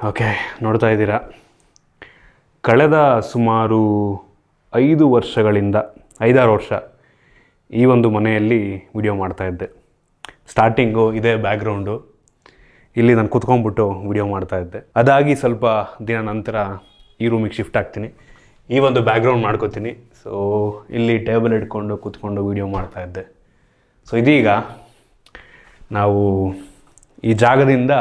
Okay, ನೋಡ್ತಾ ಇದ್ದೀರಾ, ಕಳೆದ ಸುಮಾರು 5 ವರ್ಷಗಳಿಂದ 5-6 ವರ್ಷ ಈ ಒಂದು ಮನೆಯಲ್ಲಿ ವಿಡಿಯೋ ಮಾಡ್ತಾಯಿದ್ದೆ. ಸ್ಟಾರ್ಟಿಂಗು ಇದೇ ಬ್ಯಾಕ್ಗ್ರೌಂಡು, ಇಲ್ಲಿ ನಾನು ಕುತ್ಕೊಂಡ್ಬಿಟ್ಟು ವಿಡಿಯೋ ಮಾಡ್ತಾಯಿದ್ದೆ. ಅದಾಗಿ ಸ್ವಲ್ಪ ದಿನ ನಂತರ ಈ ರೂಮಿಗೆ ಶಿಫ್ಟ್ ಆಗ್ತೀನಿ, ಈ ಒಂದು ಬ್ಯಾಕ್ಗ್ರೌಂಡ್ ಮಾಡ್ಕೋತೀನಿ. ಸೊ ಇಲ್ಲಿ ಟೇಬಲ್ ಇಟ್ಕೊಂಡು ಕುತ್ಕೊಂಡು ವಿಡಿಯೋ ಮಾಡ್ತಾಯಿದ್ದೆ. ಸೊ ಇದೀಗ ನಾವು ಈ ಜಾಗದಿಂದ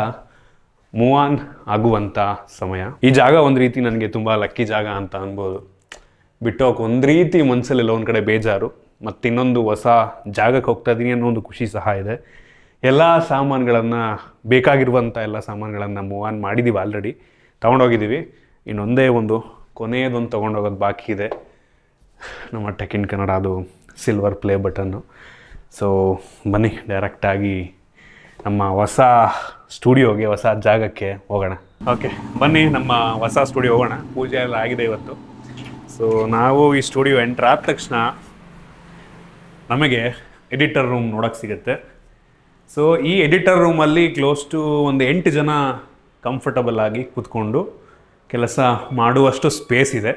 ಮೂವ್ ಆನ್ ಆಗುವಂಥ ಸಮಯ. ಈ ಜಾಗ ಒಂದು ರೀತಿ ನನಗೆ ತುಂಬ ಲಕ್ಕಿ ಜಾಗ ಅಂತ ಅನ್ಬೋದು. ಬಿಟ್ಟೋಕೆ ಒಂದು ರೀತಿ ಮನಸ್ಸಲ್ಲೆಲ್ಲ ಒಂದು ಕಡೆ ಬೇಜಾರು, ಮತ್ತು ಇನ್ನೊಂದು ಹೊಸ ಜಾಗಕ್ಕೆ ಹೋಗ್ತಾ ಇದ್ದೀನಿ ಅನ್ನೋ ಒಂದು ಖುಷಿ ಸಹ ಇದೆ. ಎಲ್ಲ ಸಾಮಾನುಗಳನ್ನು, ಬೇಕಾಗಿರುವಂಥ ಎಲ್ಲ ಸಾಮಾನುಗಳನ್ನು ಮೂವ್ ಆನ್ ಮಾಡಿದ್ದೀವಿ, ಆಲ್ರೆಡಿ ತೊಗೊಂಡೋಗಿದ್ದೀವಿ. ಇನ್ನೊಂದೇ ಒಂದು ಕೊನೆಯದೊಂದು ತೊಗೊಂಡೋಗೋದು ಬಾಕಿ ಇದೆ, ನಮ್ಮ ಟೆಕ್ ಇನ್ ಕನ್ನಡ, ಅದು ಸಿಲ್ವರ್ ಪ್ಲೇ ಬಟನ್ನು. ಸೊ ಬನ್ನಿ ಡೈರೆಕ್ಟಾಗಿ ನಮ್ಮ ಹೊಸ ಸ್ಟುಡಿಯೋಗೆ, ಹೊಸ ಜಾಗಕ್ಕೆ ಹೋಗೋಣ. ಓಕೆ, ಬನ್ನಿ ನಮ್ಮ ಹೊಸ ಸ್ಟುಡಿಯೋ ಹೋಗೋಣ. ಪೂಜೆ ಎಲ್ಲ ಆಗಿದೆ ಇವತ್ತು. ಸೊ ನಾವು ಈ ಸ್ಟುಡಿಯೋ ಎಂಟ್ರ್ ಆದ ತಕ್ಷಣ ನಮಗೆ ಎಡಿಟರ್ ರೂಮ್ ನೋಡೋಕ್ಕೆ ಸಿಗುತ್ತೆ. ಸೊ ಈ ಎಡಿಟರ್ ರೂಮಲ್ಲಿ ಕ್ಲೋಸ್ ಟು ಒಂದು 8 ಜನ ಕಂಫರ್ಟಬಲ್ ಆಗಿ ಕೂತ್ಕೊಂಡು ಕೆಲಸ ಮಾಡುವಷ್ಟು ಸ್ಪೇಸ್ ಇದೆ.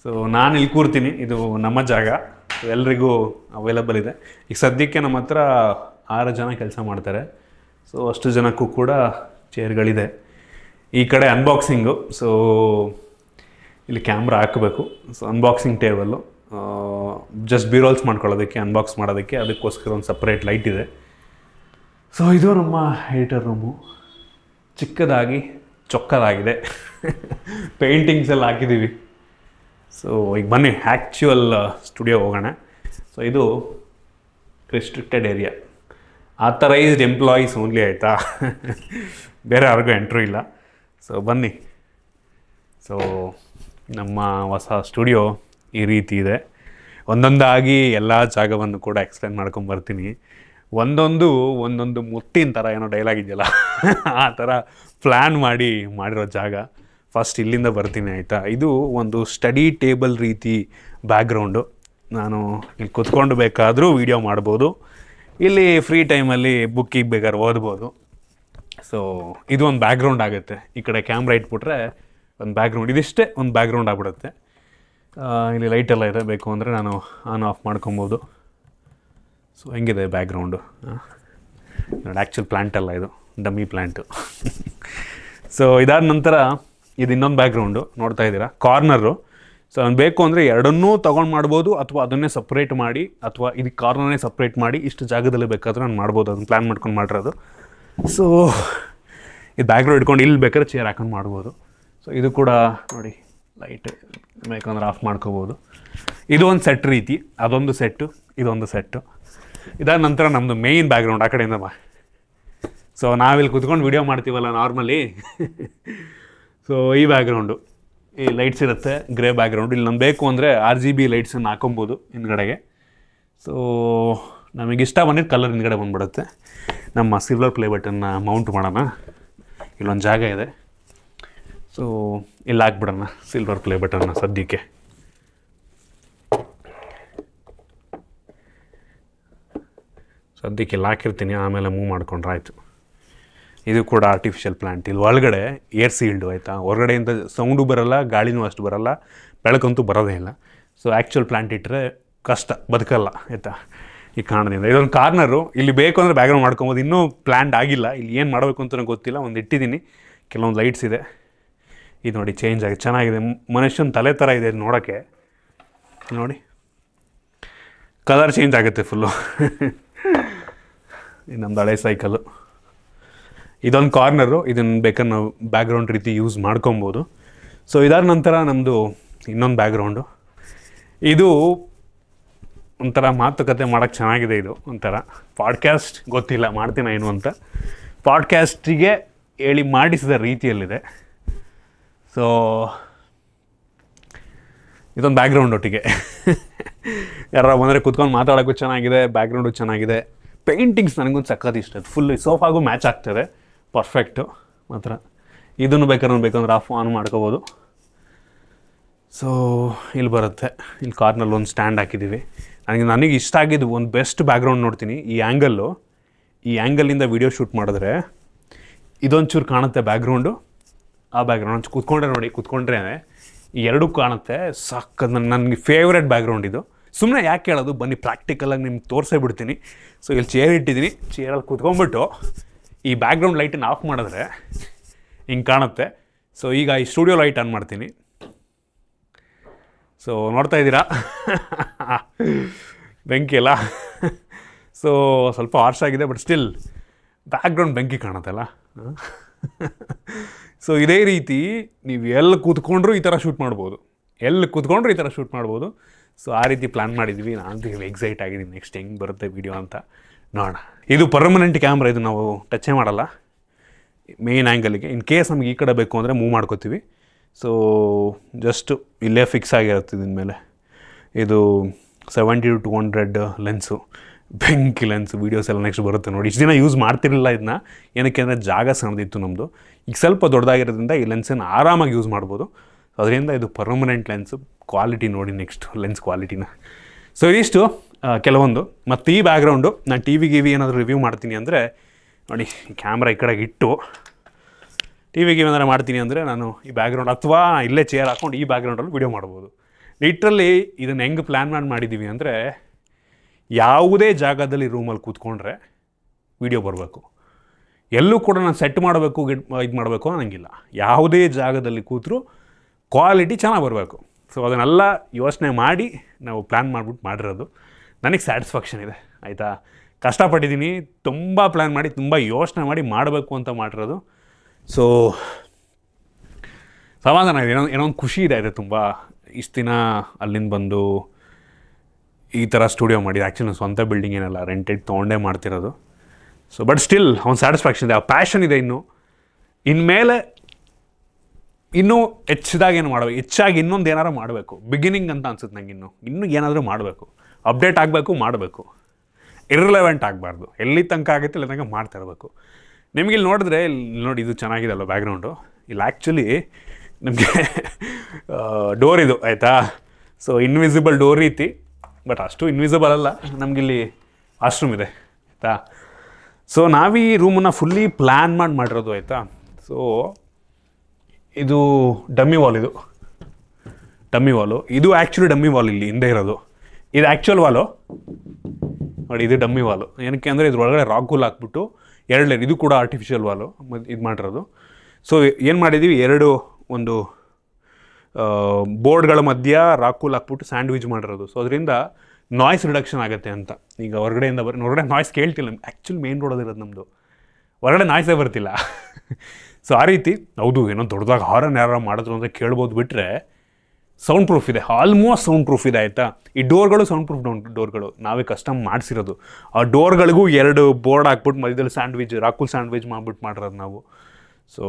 ಸೊ ನಾನು ಇಲ್ಲಿ ಕೂರ್ತೀನಿ, ಇದು ನಮ್ಮ ಜಾಗ, ಎಲ್ರಿಗೂ ಅವೈಲಬಲ್ ಇದೆ. ಈಗ ಸದ್ಯಕ್ಕೆ ನಮ್ಮ ಹತ್ರ 6 ಜನ ಕೆಲಸ ಮಾಡ್ತಾರೆ. ಸೊ ಅಷ್ಟು ಜನಕ್ಕೂ ಕೂಡ ಚೇರ್ಗಳಿದೆ. ಈ ಕಡೆ ಅನ್ಬಾಕ್ಸಿಂಗು, ಸೊ ಇಲ್ಲಿ ಕ್ಯಾಮ್ರಾ ಹಾಕಬೇಕು. ಸೊ ಅನ್ಬಾಕ್ಸಿಂಗ್ ಟೇಬಲ್ಲು, ಜಸ್ಟ್ ಬೀರೋಲ್ಸ್ ಮಾಡ್ಕೊಳ್ಳೋದಕ್ಕೆ, ಅನ್ಬಾಕ್ಸ್ ಮಾಡೋದಕ್ಕೆ, ಅದಕ್ಕೋಸ್ಕರ ಒಂದು ಸಪ್ರೇಟ್ ಲೈಟ್ ಇದೆ. ಸೊ ಇದು ನಮ್ಮ ಎಡಿಟರ್ ರೂಮು, ಚಿಕ್ಕದಾಗಿ ಚೊಕ್ಕದಾಗಿದೆ. ಪೇಂಟಿಂಗ್ಸ್ ಎಲ್ಲ ಹಾಕಿದ್ದೀವಿ. ಸೊ ಈಗ ಬನ್ನಿ ಆ್ಯಕ್ಚುಯಲ್ ಸ್ಟುಡಿಯೋ ಹೋಗೋಣ. ಸೊ ಇದು restricted area, authorised employees only, ಆಯಿತಾ? ಬೇರೆ ಯಾರಿಗೂ ಎಂಟ್ರು ಇಲ್ಲ. ಸೊ ಬನ್ನಿ. ಸೊ ನಮ್ಮ ಹೊಸ ಸ್ಟುಡಿಯೋ ಈ ರೀತಿ ಇದೆ. ಒಂದೊಂದಾಗಿ ಎಲ್ಲ ಜಾಗವನ್ನು ಕೂಡ ಎಕ್ಸ್ಪ್ಲೇನ್ ಮಾಡ್ಕೊಂಬರ್ತೀನಿ. ಒಂದೊಂದು ಮುತ್ತಿನ ಥರ ಏನೋ ಡೈಲಾಗ್ ಇದೆಯಲ್ಲ, ಆ ಥರ ಪ್ಲ್ಯಾನ್ ಮಾಡಿರೋ ಜಾಗ. ಫಸ್ಟ್ ಇಲ್ಲಿಂದ ಬರ್ತೀನಿ, ಆಯಿತಾ? ಇದು ಒಂದು ಸ್ಟಡಿ ಟೇಬಲ್ ರೀತಿ ಬ್ಯಾಕ್ಗ್ರೌಂಡು. ನಾನು ಇಲ್ಲಿ ಕುತ್ಕೊಂಡು ಬೇಕಾದರೂ ವೀಡಿಯೋ ಮಾಡ್ಬೋದು, ಇಲ್ಲಿ ಫ್ರೀ ಟೈಮಲ್ಲಿ ಬುಕ್ಕಿಗೆ ಬೇಕಾದ್ರೆ ಓದ್ಬೋದು. ಸೊ ಇದು ಒಂದು ಬ್ಯಾಕ್ಗ್ರೌಂಡ್ ಆಗುತ್ತೆ. ಈ ಕಡೆ ಕ್ಯಾಮ್ರಾ ಇಟ್ಬಿಟ್ರೆ ಒಂದು ಬ್ಯಾಕ್ಗ್ರೌಂಡ್, ಇದಿಷ್ಟೇ ಒಂದು ಬ್ಯಾಕ್ಗ್ರೌಂಡ್ ಆಗ್ಬಿಡುತ್ತೆ. ಇಲ್ಲಿ ಲೈಟೆಲ್ಲ ಇದೆ, ಬೇಕು ಅಂದರೆ ನಾನು ಆನ್ ಆಫ್ ಮಾಡ್ಕೊಬೋದು. ಸೊ ಹೆಂಗಿದೆ ಬ್ಯಾಕ್ಗ್ರೌಂಡು ನೋಡಿ, ಆ್ಯಕ್ಚುಲ್ ಪ್ಲ್ಯಾಂಟಲ್ಲ, ಇದು ಡಮ್ಮಿ ಪ್ಲ್ಯಾಂಟು. ಸೊ ಇದಾದ ನಂತರ ಇದು ಇನ್ನೊಂದು ಬ್ಯಾಕ್ಗ್ರೌಂಡು ನೋಡ್ತಾ ಇದ್ದೀರಾ, ಕಾರ್ನರು. ಸೊ ನಾನು ಬೇಕು ಅಂದರೆ ಎರಡನ್ನೂ ತೊಗೊಂಡು ಮಾಡ್ಬೋದು, ಅಥವಾ ಅದನ್ನೇ ಸಪ್ರೇಟ್ ಮಾಡಿ, ಅಥವಾ ಇದಕ್ಕೆ ಕಾರ್ನರ್ನೇ ಸಪ್ರೇಟ್ ಮಾಡಿ ಇಷ್ಟು ಜಾಗದಲ್ಲಿ ಬೇಕಾದರೂ ನಾನು ಮಾಡ್ಬೋದು. ಅದನ್ನು ಪ್ಲ್ಯಾನ್ ಮಾಡ್ಕೊಂಡು ಮಾಡಿರೋದು. ಸೊ ಇದು ಬ್ಯಾಕ್ಗ್ರೌಂಡ್ ಇಟ್ಕೊಂಡು ಇಲ್ಲಿ ಬೇಕಾದ್ರೆ ಚೇರ್ ಹಾಕೊಂಡು ಮಾಡ್ಬೋದು. ಸೊ ಇದು ಕೂಡ ನೋಡಿ, ಲೈಟ್ ಬೇಕಂದ್ರೆ ಆಫ್ ಮಾಡ್ಕೋಬೋದು. ಇದು ಒಂದು ಸೆಟ್ ರೀತಿ, ಅದೊಂದು ಸೆಟ್ಟು, ಇದೊಂದು ಸೆಟ್ಟು. ಇದಾದ ನಂತರ ನಮ್ಮದು ಮೇಯ್ನ್ ಬ್ಯಾಕ್ಗ್ರೌಂಡ್ ಆ ಕಡೆಯಿಂದ ಬಾ. ಸೊ ನಾವಿಲ್ಲಿ ಕುತ್ಕೊಂಡು ವಿಡಿಯೋ ಮಾಡ್ತೀವಲ್ಲ ನಾರ್ಮಲಿ. ಸೊ ಈ ಬ್ಯಾಕ್ಗ್ರೌಂಡು, ಈ ಲೈಟ್ಸ್ ಇರುತ್ತೆ, ಗ್ರೇ ಬ್ಯಾಕ್ಗ್ರೌಂಡು. ಇಲ್ಲಿ ನಮ್ಗೆ ಬೇಕು ಅಂದರೆ RGB ಲೈಟ್ಸನ್ನು ಹಾಕೊಬೋದು ಹಿಂದ್ಗಡೆಗೆ. ಸೊ ನಮಗಿಷ್ಟ ಬಂದಿದ್ದು ಕಲರ್ ಹಿಂದ್ಗಡೆ ಬಂದುಬಿಡುತ್ತೆ. ನಮ್ಮ ಸಿಲ್ವರ್ ಪ್ಲೇ ಬಟನ್ನ ಮೌಂಟ್ ಮಾಡೋಣ. ಇಲ್ಲೊಂದು ಜಾಗ ಇದೆ, ಸೊ ಇಲ್ಲಿ ಹಾಕ್ಬಿಡೋಣ ಸಿಲ್ವರ್ ಪ್ಲೇ ಬಟನ್ನ ಸದ್ಯಕ್ಕೆ. ಸದ್ಯಕ್ಕೆ ಇಲ್ಲಿ ಹಾಕಿರ್ತೀನಿ, ಆಮೇಲೆ ಮೂವ್ ಮಾಡ್ಕೊಂಡ್ರೆ ಆಯಿತು. ಇದು ಕೂಡ ಆರ್ಟಿಫಿಷಿಯಲ್ ಪ್ಲ್ಯಾಂಟ್. ಇಲ್ಲಿ ಒಳಗಡೆ ಏರ್ ಸೀಲ್ಡು, ಆಯಿತಾ? ಹೊರಗಡೆಯಿಂದ ಸೌಂಡು ಬರೋಲ್ಲ, ಗಾಳಿನೂ ಅಷ್ಟು ಬರೋಲ್ಲ, ಬೆಳಕಂತೂ ಬರೋದೇ ಇಲ್ಲ. ಸೊ ಆ್ಯಕ್ಚುಯಲ್ ಪ್ಲ್ಯಾಂಟ್ ಇಟ್ಟರೆ ಕಷ್ಟ, ಬದುಕಲ್ಲ, ಆಯಿತಾ? ಈ ಕಾರಣದಿಂದ ಇದೊಂದು ಕಾರ್ನರು. ಇಲ್ಲಿ ಬೇಕು ಅಂದರೆ ಬ್ಯಾಕ್ಗ್ರೌಂಡ್ ಮಾಡ್ಕೊಬೋದು. ಇನ್ನೂ ಪ್ಲ್ಯಾಂಟ್ ಆಗಿಲ್ಲ, ಇಲ್ಲಿ ಏನು ಮಾಡಬೇಕು ಅಂತ ನನಗೆ ಗೊತ್ತಿಲ್ಲ. ಒಂದು ಇಟ್ಟಿದ್ದೀನಿ, ಕೆಲವೊಂದು ಲೈಟ್ಸ್ ಇದೆ. ಇದು ನೋಡಿ ಚೇಂಜ್ ಆಗಿದೆ, ಚೆನ್ನಾಗಿದೆ. ಮನುಷ್ಯನ ತಲೆ ಥರ ಇದೆ ನೋಡೋಕ್ಕೆ. ನೋಡಿ ಕಲರ್ ಚೇಂಜ್ ಆಗುತ್ತೆ ಫುಲ್ಲು. ಇದು ನಮ್ಮದು ಹಳೆ ಸೈಕಲ್ಲು. ಇದೊಂದು ಕಾರ್ನರು, ಇದನ್ನು ಬೇಕಾದ್ರೆ ನಾವು ಬ್ಯಾಕ್ಗ್ರೌಂಡ್ ರೀತಿ ಯೂಸ್ ಮಾಡ್ಕೊಬೋದು. ಸೊ ಇದಾದ ನಂತರ ನಮ್ಮದು ಇನ್ನೊಂದು ಬ್ಯಾಕ್ಗ್ರೌಂಡು. ಇದು ಒಂಥರ ಮಾತುಕತೆ ಮಾಡೋಕ್ಕೆ ಚೆನ್ನಾಗಿದೆ. ಇದು ಒಂಥರ ಪಾಡ್ಕ್ಯಾಸ್ಟ್, ಗೊತ್ತಿಲ್ಲ ಮಾಡ್ತೀನ ಏನು ಅಂತ, ಪಾಡ್ಕ್ಯಾಸ್ಟಿಗೆ ಹೇಳಿ ಮಾಡಿಸಿದ ರೀತಿಯಲ್ಲಿದೆ. ಸೊ ಇದೊಂದು ಬ್ಯಾಕ್ಗ್ರೌಂಡ್ ಒಟ್ಟಿಗೆ ಯಾರು ಬಂದರೆ ಕುತ್ಕೊಂಡು ಮಾತಾಡೋಕ್ಕೂ ಚೆನ್ನಾಗಿದೆ, ಬ್ಯಾಕ್ಗ್ರೌಂಡು ಚೆನ್ನಾಗಿದೆ. ಪೇಂಟಿಂಗ್ಸ್ ನನಗೊಂದು ಸಖತ್ ಇಷ್ಟ. ಫುಲ್ ಸೋಫಾಗೂ ಮ್ಯಾಚ್ ಆಗ್ತದೆ, ಪರ್ಫೆಕ್ಟು ಮಾತ್ರ. ಇದನ್ನು ಬೇಕಂದ್ರೆ ಆಫ್ ಆನ್ ಮಾಡ್ಕೋಬೋದು. ಸೊ ಇಲ್ಲಿ ಬರುತ್ತೆ, ಇಲ್ಲಿ ಕಾರ್ನಲ್ಲಿ ಒಂದು ಸ್ಟ್ಯಾಂಡ್ ಹಾಕಿದ್ದೀವಿ. ನನಗೆ ಇಷ್ಟ ಆಗಿದ್ದು ಒಂದು ಬೆಸ್ಟ್ ಬ್ಯಾಕ್ಗ್ರೌಂಡ್ ನೋಡ್ತೀನಿ, ಈ ಆ್ಯಂಗಲ್ಲಿಂದ ವೀಡಿಯೋ ಶೂಟ್ ಮಾಡಿದ್ರೆ ಇದೊಂಚೂರು ಕಾಣುತ್ತೆ ಬ್ಯಾಕ್ಗ್ರೌಂಡು. ಆ ಬ್ಯಾಕ್ಗ್ರೌಂಡ್ ಕೂತ್ಕೊಂಡ್ರೆ ನೋಡಿ, ಕೂತ್ಕೊಂಡ್ರೆ ಈ ಎರಡೂ ಕಾಣುತ್ತೆ. ಸಾಕು, ನನಗೆ ಫೇವ್ರೆಟ್ ಬ್ಯಾಕ್ಗ್ರೌಂಡ್ ಇದು. ಸುಮ್ಮನೆ ಯಾಕೆ ಹೇಳೋದು, ಬನ್ನಿ ಪ್ರಾಕ್ಟಿಕಲಾಗಿ ನಿಮ್ಗೆ ತೋರಿಸೇ ಬಿಡ್ತೀನಿ. ಸೊ ಇಲ್ಲಿ ಚೇರ್ ಇಟ್ಟಿದ್ದೀನಿ, ಚೇರಲ್ಲಿ ಕೂತ್ಕೊಂಡ್ಬಿಟ್ಟು ಈ ಬ್ಯಾಕ್ಗ್ರೌಂಡ್ ಲೈಟನ್ನು ಆಫ್ ಮಾಡಿದ್ರೆ ಹಿಂಗೆ ಕಾಣುತ್ತೆ. ಸೊ ಈಗ ಈ ಸ್ಟುಡಿಯೋ ಲೈಟ್ ಆನ್ ಮಾಡ್ತೀನಿ. ಸೊ ನೋಡ್ತಾ ಇದ್ದೀರಾ ಬೆಂಕಿ ಎಲ್ಲ. ಸೊ ಸ್ವಲ್ಪ ಹಾರ್ಶ್ ಆಗಿದೆ, ಬಟ್ ಸ್ಟಿಲ್ ಬ್ಯಾಕ್ಗ್ರೌಂಡ್ ಬೆಂಕಿ ಕಾಣುತ್ತಲ್ಲ. ಸೊ ಇದೇ ರೀತಿ ನೀವು ಎಲ್ಲಿ ಕೂತ್ಕೊಂಡ್ರೂ ಈ ಥರ ಶೂಟ್ ಮಾಡ್ಬೋದು, ಎಲ್ಲಿ ಕೂತ್ಕೊಂಡ್ರೂ ಈ ಥರ ಶೂಟ್ ಮಾಡ್ಬೋದು. ಸೊ ಆ ರೀತಿ ಪ್ಲ್ಯಾನ್ ಮಾಡಿದ್ವಿ. ನಾನು ಎಕ್ಸೈಟ್ ಆಗಿದ್ದೀನಿ ನೆಕ್ಸ್ಟ್ ಹೆಂಗೆ ಬರುತ್ತೆ ವೀಡಿಯೋ ಅಂತ ನೋಡೋಣ. ಇದು ಪರ್ಮನೆಂಟ್ ಕ್ಯಾಮ್ರಾ, ಇದು ನಾವು ಟಚ್ಚೇ ಮಾಡಲ್ಲ ಮೇನ್ ಆ್ಯಂಗಲ್ಗೆ. ಇನ್ ಕೇಸ್ ನಮ್ಗೆ ಈ ಕಡೆ ಬೇಕು ಅಂದರೆ ಮೂವ್ ಮಾಡ್ಕೋತೀವಿ. ಸೊ ಜಸ್ಟ್ ಇಲ್ಲೇ ಫಿಕ್ಸ್ ಆಗಿರುತ್ತೆ ಇದ್ರ ಮೇಲೆ. ಇದು 70-200 ಲೆನ್ಸು, ಬೆಂಕಿ ಲೆನ್ಸ್. ವೀಡಿಯೋಸ್ ಎಲ್ಲ ನೆಕ್ಸ್ಟ್ ಬರುತ್ತೆ ನೋಡಿ. ಇಷ್ಟು ದಿನ ಯೂಸ್ ಮಾಡ್ತಿರಲಿಲ್ಲ ಇದನ್ನ, ಏನಕ್ಕೆ ಅಂದರೆ ಜಾಗ ಸಣ್ಣದಿತ್ತು ನಮ್ಮದು. ಈಗ ಸ್ವಲ್ಪ ದೊಡ್ಡದಾಗಿರೋದ್ರಿಂದ ಈ ಲೆನ್ಸನ್ನು ಆರಾಮಾಗಿ ಯೂಸ್ ಮಾಡ್ಬೋದು. ಅದರಿಂದ ಇದು ಪರ್ಮನೆಂಟ್ ಲೆನ್ಸು. ಕ್ವಾಲಿಟಿ ನೋಡಿ ನೆಕ್ಸ್ಟ್ ಲೆನ್ಸ್ ಕ್ವಾಲಿಟಿನ. ಸೊ ಇದಿಷ್ಟು ಕೆಲವೊಂದು. ಮತ್ತು ಈ ಬ್ಯಾಕ್ಗ್ರೌಂಡು ನಾನು ಟಿ ವಿ ಏನಾದರೂ ರಿವ್ಯೂ ಮಾಡ್ತೀನಿ ಅಂದರೆ ನೋಡಿ, ಈ ಕ್ಯಾಮ್ರಾ ಈ ಕಡೆಗೆ ಇಟ್ಟು ಟಿ ವಿಗೆ ಏನಾದರೂ ಮಾಡ್ತೀನಿ ಅಂದರೆ ನಾನು ಈ ಬ್ಯಾಕ್ಗ್ರೌಂಡ್, ಅಥವಾ ಇಲ್ಲೇ ಚೇರ್ ಹಾಕ್ಕೊಂಡು ಈ ಬ್ಯಾಕ್ಗ್ರೌಂಡಲ್ಲಿ ವೀಡಿಯೋ ಮಾಡ್ಬೋದು. ಲಿಟ್ರಲಿ ಇದನ್ನು ಹೆಂಗೆ ಪ್ಲ್ಯಾನ್ ಮಾಡಿದ್ದೀವಿ ಅಂದರೆ, ಯಾವುದೇ ಜಾಗದಲ್ಲಿ ರೂಮಲ್ಲಿ ಕೂತ್ಕೊಂಡ್ರೆ ವೀಡಿಯೋ ಬರಬೇಕು. ಎಲ್ಲೂ ಕೂಡ ನಾನು ಸೆಟ್ ಮಾಡಬೇಕು, ಇದು ಮಾಡಬೇಕು ಅನ್ನೋಂಗಿಲ್ಲ. ಯಾವುದೇ ಜಾಗದಲ್ಲಿ ಕೂತರೂ ಕ್ವಾಲಿಟಿ ಚೆನ್ನಾಗಿ ಬರಬೇಕು. ಸೊ ಅದನ್ನೆಲ್ಲ ಯೋಚನೆ ಮಾಡಿ ನಾವು ಪ್ಲ್ಯಾನ್ ಮಾಡಿರೋದು. ನನಗೆ ಸ್ಯಾಟಿಸ್ಫ್ಯಾಕ್ಷನ್ ಇದೆ, ಆಯಿತಾ. ಕಷ್ಟಪಟ್ಟಿದ್ದೀನಿ, ತುಂಬ ಪ್ಲ್ಯಾನ್ ಮಾಡಿ, ತುಂಬ ಯೋಚನೆ ಮಾಡಿ ಮಾಡಬೇಕು ಅಂತ ಮಾಡಿರೋದು. ಸೊ ಸಮಾಧಾನ ಇದೆ, ಏನೋ ಒಂದು ಖುಷಿ ಇದೆ. ತುಂಬ ಇಷ್ಟು ದಿನ ಅಲ್ಲಿಂದ ಬಂದು ಈ ಥರ ಸ್ಟುಡಿಯೋ ಮಾಡಿದ್ದು. ಆ್ಯಕ್ಚುಲಿ ಸ್ವಂತ ಬಿಲ್ಡಿಂಗ್ ಏನಲ್ಲ, ರೆಂಟೆಡ್ ತೊಗೊಂಡೇ ಮಾಡ್ತಿರೋದು. ಸೊ ಬಟ್ ಸ್ಟಿಲ್ ಒಂದು ಸ್ಯಾಟಿಸ್ಫ್ಯಾಕ್ಷನ್ ಇದೆ, ಆ ಪ್ಯಾಷನ್ ಇದೆ. ಇನ್ಮೇಲೆ ಇನ್ನೂ ಹೆಚ್ಚಾಗಿ ಇನ್ನೊಂದು ಏನಾರು ಮಾಡಬೇಕು. ಬಿಗಿನಿಂಗ್ ಅಂತ ಅನ್ಸುತ್ತೆ ನಂಗೆ. ಇನ್ನೂ ಏನಾದರೂ ಮಾಡಬೇಕು, ಅಪ್ಡೇಟ್ ಮಾಡಬೇಕು. ಇರ್ರಿಲೆವೆಂಟ್ ಆಗಬಾರ್ದು. ಎಲ್ಲಿ ತನಕ ಆಗುತ್ತೆ ಅಲ್ಲಿ ತನಕ ಮಾಡ್ತಾ ಇರಬೇಕು. ನಿಮಗೆ ಇಲ್ಲಿ ನೋಡಿದ್ರೆ, ಇಲ್ಲಿ ನೋಡಿ, ಇದು ಚೆನ್ನಾಗಿದೆಲ್ಲ ಬ್ಯಾಕ್ಗ್ರೌಂಡು. ಇಲ್ಲಿ ಆ್ಯಕ್ಚುಲಿ ನಮಗೆ ಡೋರ್ ಇದು, ಆಯಿತಾ. ಸೊ ಇನ್ವಿಸಿಬಲ್ ಡೋರ್ ರೀತಿ, ಬಟ್ ಅಷ್ಟು ಇನ್ವಿಸಿಬಲ್ ಅಲ್ಲ. ನಮಗಿಲ್ಲಿ ವಾಶ್ರೂಮ್ ಇದೆ, ಆಯಿತಾ. ಸೊ ನಾವೀ ರೂಮನ್ನು ಫುಲ್ಲಿ ಪ್ಲ್ಯಾನ್ ಮಾಡಿರೋದು, ಆಯಿತಾ. ಸೊ ಇದು ಡಮ್ಮಿ ವಾಲ್, ಇದು ಆ್ಯಕ್ಚುಲಿ ಡಮ್ಮಿ ವಾಲ್ ಇಲ್ಲಿ ಹಿಂದೆ ಇರೋದು. ಇದು ಆ್ಯಕ್ಚುಯಲ್ ವಾಲು ನೋಡಿ, ಇದು ಡಮ್ಮಿ ವಾಲು. ಏನಕ್ಕೆ ಅಂದರೆ ಇದ್ರೊಳಗಡೆ ರಾಕೂಲ್ ಹಾಕ್ಬಿಟ್ಟು 2 ಲೇಯರ್, ಇದು ಕೂಡ ಆರ್ಟಿಫಿಷಿಯಲ್ ವಾಲು ಇದು ಮಾಡಿರೋದು. ಸೊ ಏನು ಮಾಡಿದ್ದೀವಿ, ಒಂದು ಬೋರ್ಡ್ಗಳ ಮಧ್ಯ ರಾಕೂಲ್ ಹಾಕ್ಬಿಟ್ಟು ಸ್ಯಾಂಡ್ವಿಚ್ ಮಾಡಿರೋದು. ಸೊ ಅದರಿಂದ ನಾಯ್ಸ್ ರಿಡಕ್ಷನ್ ಆಗುತ್ತೆ ಅಂತ. ಈಗ ಹೊರಗಡೆಯಿಂದ ಹೊರಗಡೆ ನಾಯ್ಸ್ ಕೇಳ್ತಿಲ್ಲ. ಆ್ಯಕ್ಚುಲಿ ಮೇನ್ ರೋಡಲ್ಲಿರೋದು ನಮ್ಮದು, ಹೊರಗಡೆ ನಾಯ್ಸೇ ಬರ್ತಿಲ್ಲ. ಸೊ ಆ ರೀತಿ ಹೌದು, ಏನೋ ದೊಡ್ಡದಾಗಿ ಹಾರನ್ ಯಾರು ಮಾಡಿದ್ರು ಅಂತ ಕೇಳ್ಬೋದು. ಬಿಟ್ಟರೆ ಸೌಂಡ್ ಪ್ರೂಫ್ ಇದೆ, ಆಲ್ಮೋಸ್ಟ್ ಸೌಂಡ್ ಪ್ರೂಫ್ ಇದೆ, ಆಯಿತಾ. ಈ ಡೋರ್ಗಳು ಸೌಂಡ್ ಪ್ರೂಫ್ ಡೋರ್ಗಳು ನಾವೇ ಕಸ್ಟಮ್ ಮಾಡಿಸಿರೋದು. ಆ ಡೋರ್ಗಳಿಗೂ 2 ಬೋರ್ಡ್ ಹಾಕ್ಬಿಟ್ಟು ಮಧ್ಯದಲ್ಲಿ ರಾಕೂಲ್ ಸ್ಯಾಂಡ್ವಿಚ್ ಮಾಡಿರೋದು ನಾವು. ಸೊ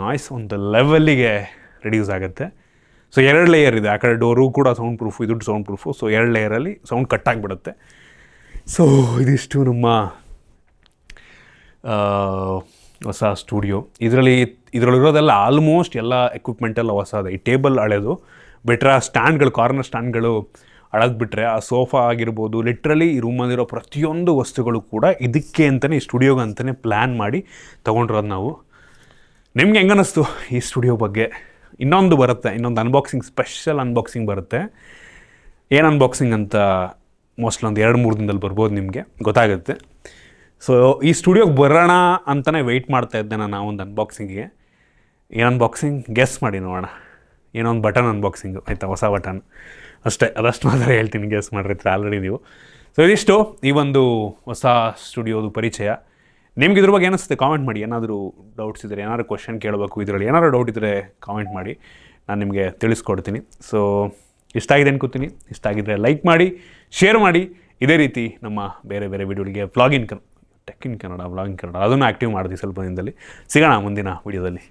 ನಾಯ್ಸ್ ಒಂದು ಲೆವೆಲ್ಲಿಗೆ ರೆಡ್ಯೂಸ್ ಆಗುತ್ತೆ. ಸೊ 2 ಲೇಯರ್ ಇದೆ, ಆ ಕಡೆ ಡೋರು ಕೂಡ ಸೌಂಡ್ ಪ್ರೂಫು, ಇದು ಸೌಂಡ್ ಪ್ರೂಫು. ಸೊ 2 ಲೇಯರಲ್ಲಿ ಸೌಂಡ್ ಕಟ್ಟಾಗಿಬಿಡುತ್ತೆ. ಸೊ ಇದಿಷ್ಟು ನಮ್ಮ ಹೊಸ ಸ್ಟುಡಿಯೋ. ಇದರಲ್ಲಿರೋದೆಲ್ಲ ಆಲ್ಮೋಸ್ಟ್ ಎಲ್ಲ ಎಕ್ವಿಪ್ಮೆಂಟ್ ಎಲ್ಲ ಹೊಸದು. ಈ ಟೇಬಲ್ ಹಳೆದು ಬಿಟ್ಟರೆ, ಆ ಸ್ಟ್ಯಾಂಡ್ಗಳು, ಕಾರ್ನರ್ ಸ್ಟ್ಯಾಂಡ್ಗಳು ಹಳದು ಬಿಟ್ಟರೆ, ಆ ಸೋಫಾ ಆಗಿರ್ಬೋದು, ಲಿಟ್ರಲಿ ಈ ರೂಮಲ್ಲಿರೋ ಪ್ರತಿಯೊಂದು ವಸ್ತುಗಳು ಕೂಡ ಇದಕ್ಕೆ ಅಂತಲೇ, ಈ ಸ್ಟುಡಿಯೋಗೆ ಅಂತಲೇ ಪ್ಲ್ಯಾನ್ ಮಾಡಿ ತೊಗೊಂಡಿರೋದು ನಾವು. ನಿಮ್ಗೆ ಹೆಂಗೆ ಅನ್ನಿಸ್ತು ಈ ಸ್ಟುಡಿಯೋ ಬಗ್ಗೆ? ಇನ್ನೊಂದು ಅನ್ಬಾಕ್ಸಿಂಗ್, ಸ್ಪೆಷಲ್ ಅನ್ಬಾಕ್ಸಿಂಗ್ ಬರುತ್ತೆ. ಏನು ಅನ್ಬಾಕ್ಸಿಂಗ್ ಅಂತ ಮೋಸ್ಟ್ಲಿ ಒಂದು 2-3 ದಿನದಲ್ಲಿ ಬರ್ಬೋದು, ನಿಮಗೆ ಗೊತ್ತಾಗುತ್ತೆ. ಸೊ ಈ ಸ್ಟುಡಿಯೋಗೆ ಬರೋಣ ಅಂತಲೇ ವೆಯ್ಟ್ ಮಾಡ್ತಾ ಇದ್ದೆ ನಾನು ಒಂದು ಅನ್ಬಾಕ್ಸಿಂಗಿಗೆ. ಏನು ಅನ್ಬಾಕ್ಸಿಂಗ್ ಗೆಸ್ ಮಾಡಿ ನೋಡೋಣ. ಏನೋ ಒಂದು ಬಟನ್ ಅನ್ಬಾಕ್ಸಿಂಗು, ಆಯಿತಾ, ಹೊಸ ಬಟನ್ ಅಷ್ಟೇ. ಅದಷ್ಟು ಮಾತ್ರ ಹೇಳ್ತೀನಿ, ಗೆಸ್ ಮಾಡಿರ್ತೀರ ಆಲ್ರೆಡಿ ನೀವು. ಸೊ ಇದಿಷ್ಟು ಈ ಒಂದು ಹೊಸ ಸ್ಟುಡಿಯೋದು ಪರಿಚಯ. ನಿಮ್ಗೆ ಇದ್ರ ಬಗ್ಗೆ ಏನಿಸುತ್ತೆ ಕಾಮೆಂಟ್ ಮಾಡಿ. ಏನಾದರೂ ಡೌಟ್ಸ್ ಇದ್ದರೆ, ಏನಾದರೂ ಕ್ವಶನ್ ಕೇಳಬೇಕು, ಇದರಲ್ಲಿ ಏನಾದರೂ ಡೌಟ್ ಇದ್ದರೆ ಕಾಮೆಂಟ್ ಮಾಡಿ, ನಾನು ನಿಮಗೆ ತಿಳಿಸ್ಕೊಡ್ತೀನಿ. ಸೊ ಇಷ್ಟ ಆಗಿದೆ ಅನ್ಕೋತೀನಿ. ಇಷ್ಟ ಆಗಿದ್ದರೆ ಲೈಕ್ ಮಾಡಿ, ಶೇರ್ ಮಾಡಿ. ಇದೇ ರೀತಿ ನಮ್ಮ ಬೇರೆ ವೀಡಿಯೋಗಳಿಗೆ tech in Kannada, vlogging Kannada ಅದನ್ನು ಆ್ಯಕ್ಟಿವ್ ಮಾಡಿದ್ವಿ ಸ್ವಲ್ಪ ದಿನದಲ್ಲಿ. ಸಿಗೋಣ ಮುಂದಿನ ವೀಡಿಯೋದಲ್ಲಿ.